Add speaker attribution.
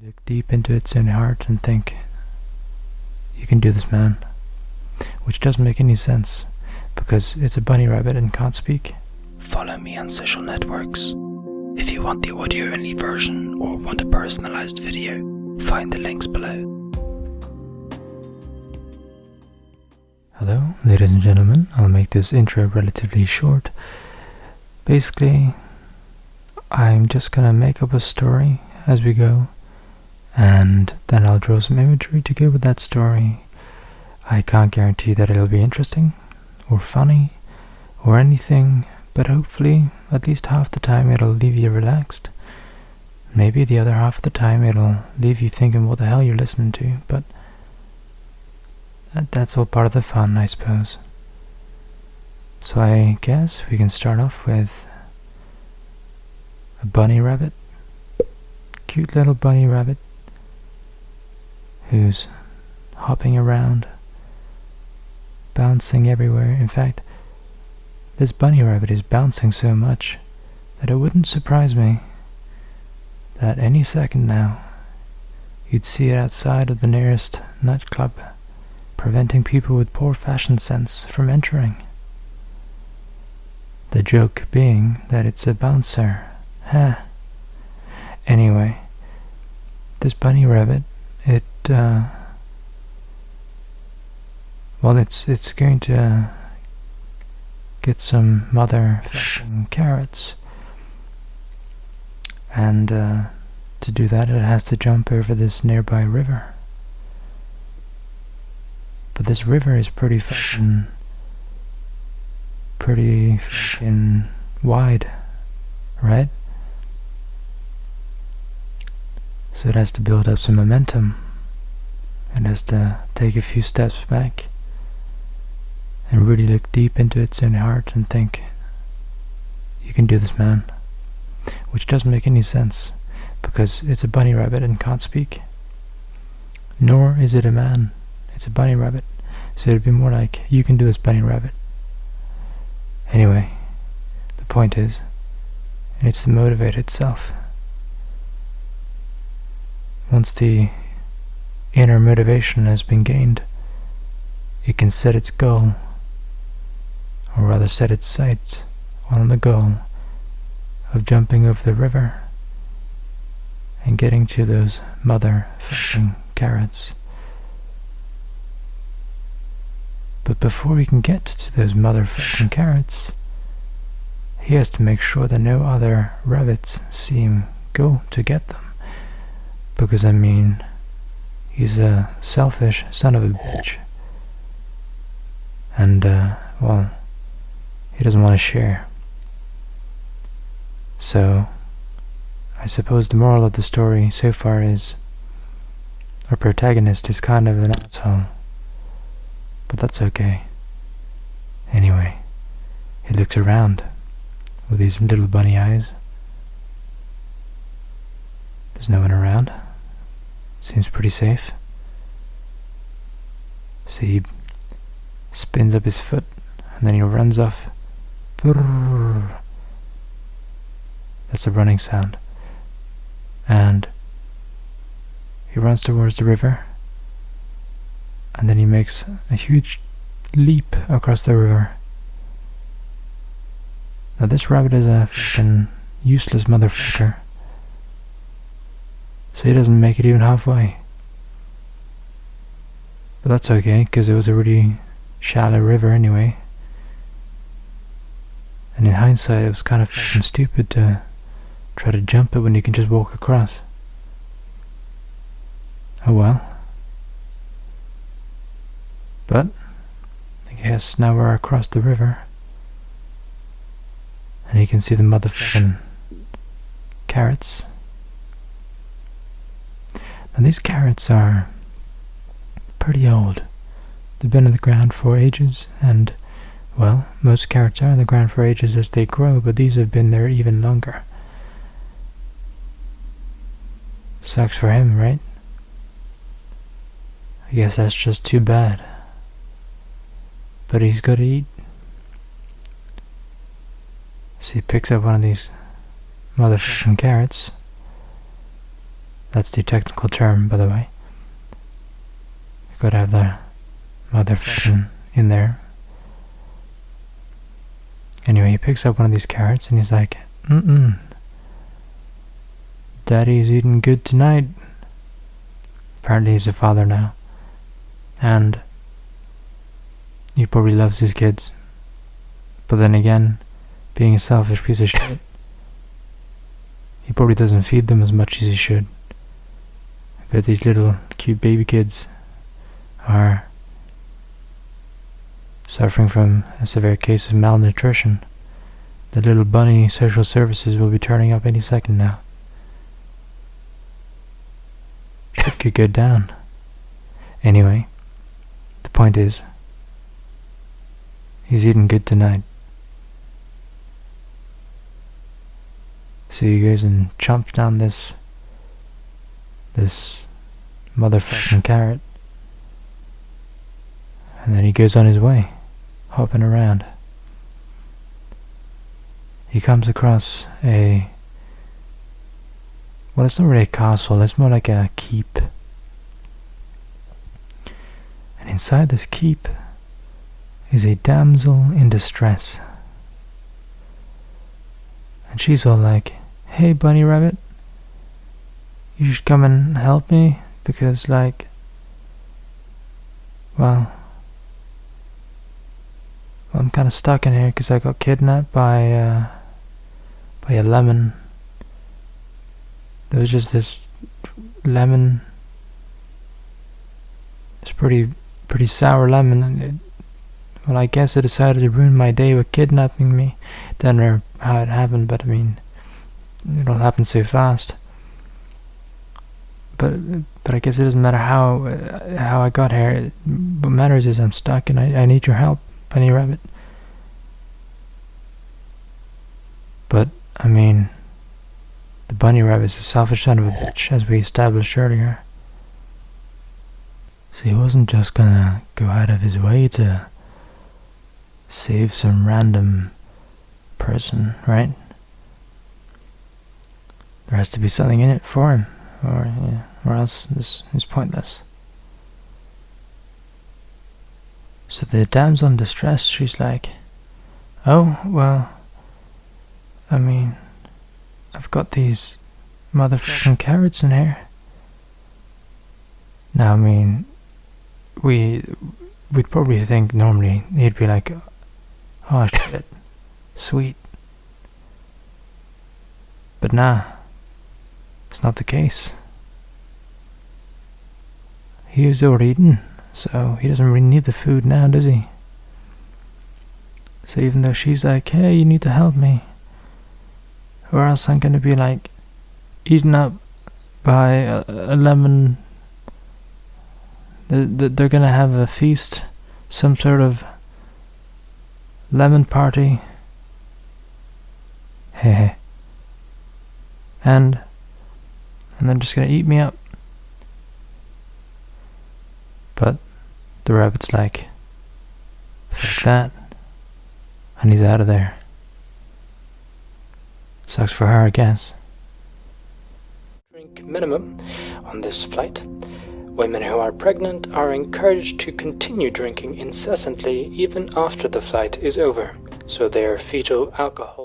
Speaker 1: Look deep into its own heart and think, you can do this, man. Which doesn't make any sense, because it's a bunny rabbit and can't speak.
Speaker 2: Follow me on social networks. If you want the audio-only version or want a personalized video, find the links below.
Speaker 1: Hello, ladies and gentlemen. I'll make this intro relatively short. Basically, I'm just gonna make up a story as we go, and then I'll draw some imagery to go with that story. I can't guarantee that it'll be interesting, or funny, or anything, but hopefully, at least half the time it'll leave you relaxed. Maybe the other half of the time it'll leave you thinking what the hell you're listening to, but that's all part of the fun, I suppose. So I guess we can start off with a bunny rabbit. Cute little bunny rabbit who's hopping around, bouncing everywhere. In fact, this bunny rabbit is bouncing so much that it wouldn't surprise me that any second now you'd see it outside of the nearest nightclub, preventing people with poor fashion sense from entering. The joke being that it's a bouncer. Anyway, this bunny rabbit, it's going to get some mother carrots, and to do that it has to jump over this nearby river. But this river is pretty wide, right? So it has to build up some momentum. It has to take a few steps back and really look deep into its own heart and think, you can do this, man. Which doesn't make any sense, because it's a bunny rabbit and can't speak. Nor is it a man, it's a bunny rabbit. So it'd be more like, you can do this, bunny rabbit. Anyway, the point is, it needs to motivate itself. Once the inner motivation has been gained, it can set its goal, or rather set its sights on the goal of jumping over the river and getting to those mother-fucking carrots. But before he can get to those mother-fucking carrots, he has to make sure that no other rabbits see him go to get them. Because, I mean, he's a selfish son of a bitch. And, well, he doesn't want to share. So, I suppose the moral of the story so far is our protagonist is kind of an asshole. But that's okay. Anyway, he looks around with these little bunny eyes. There's no one around. Seems pretty safe. So he spins up his foot and then he runs off. That's a running sound. And he runs towards the river, and then he makes a huge leap across the river. Now this rabbit is a fucking useless motherfucker. So he doesn't make it even halfway. But that's okay, because it was a really shallow river anyway. And in hindsight, it was kind of fucking stupid to try to jump it when you can just walk across. Oh well. But I guess now we're across the river, and you can see the motherfucking carrots. Now these carrots are pretty old. They've been in the ground for ages, and, well, most carrots are in the ground for ages as they grow, but these have been there even longer. Sucks for him, right? I guess that's just too bad. But he's got to eat. So he picks up one of these motherfucking carrots. That's the technical term, by the way. You gotta have the motherfucking in there. Anyway, he picks up one of these carrots and he's like, Daddy's eating good tonight. Apparently he's a father now. And he probably loves his kids. But then again, being a selfish piece of shit, he probably doesn't feed them as much as he should. I bet these little cute baby kids are suffering from a severe case of malnutrition. The little bunny social services will be turning up any second now. Shit could go down. Anyway, the point is, he's eating good tonight. So he goes and chomps down this motherfucking carrot. And then he goes on his way, hopping around. He comes across well, it's not really a castle, it's more like a keep. And inside this keep is a damsel in distress. And she's all like, hey bunny rabbit, you should come and help me because well, I'm kind of stuck in here because I got kidnapped by a lemon. There was just this lemon, this pretty sour lemon, and well, I guess it decided to ruin my day with kidnapping me. Don't know how it happened, but I mean, it all happened so fast. But I guess it doesn't matter how I got here. What matters is I'm stuck and I need your help, bunny rabbit. But I mean, the bunny rabbit's a selfish son of a bitch, as we established earlier. So he wasn't just gonna go out of his way to save some random person, right? There has to be something in it for him, or else this is pointless. So the damsel in distress, she's like, oh, well, I mean, I've got these motherfucking carrots in here. Now, I mean, we'd probably think normally he'd be like, oh shit, sweet. But nah, it's not the case. He was overeaten, so he doesn't really need the food now, does he? So even though she's like, hey, you need to help me, or else I'm gonna be like eaten up by a lemon. They're gonna have a feast, some sort of lemon party. Heh. And they're just gonna eat me up. But the rabbit's like, fuck that, and he's out of there. Sucks for her, I guess.
Speaker 3: Drink minimum on this flight. Women who are pregnant are encouraged to continue drinking incessantly even after the flight is over, so their fetal alcohol